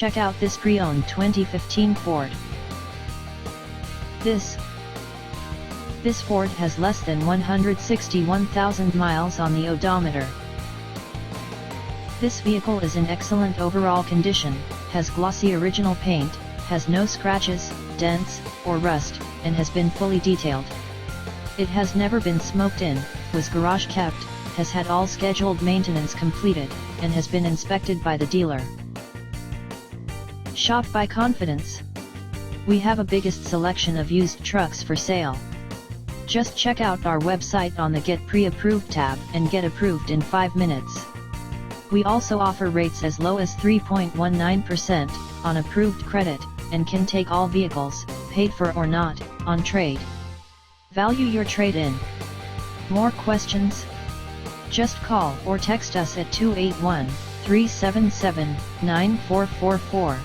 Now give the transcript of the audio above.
Check out this pre-owned 2015 Ford. This Ford has less than 161,000 miles on the odometer. This vehicle is in excellent overall condition, has glossy original paint, has no scratches, dents, or rust, and has been fully detailed. It has never been smoked in, was garage kept, has had all scheduled maintenance completed, and has been inspected by the dealer. Shop by confidence. We have a biggest selection of used trucks for sale. Just check out our website on the Get Pre-Approved tab and get approved in 5 minutes. We also offer rates as low as 3.19% on approved credit, and can take all vehicles, paid for or not, on trade. Value your trade-in. More questions? Just call or text us at 281-377-9444.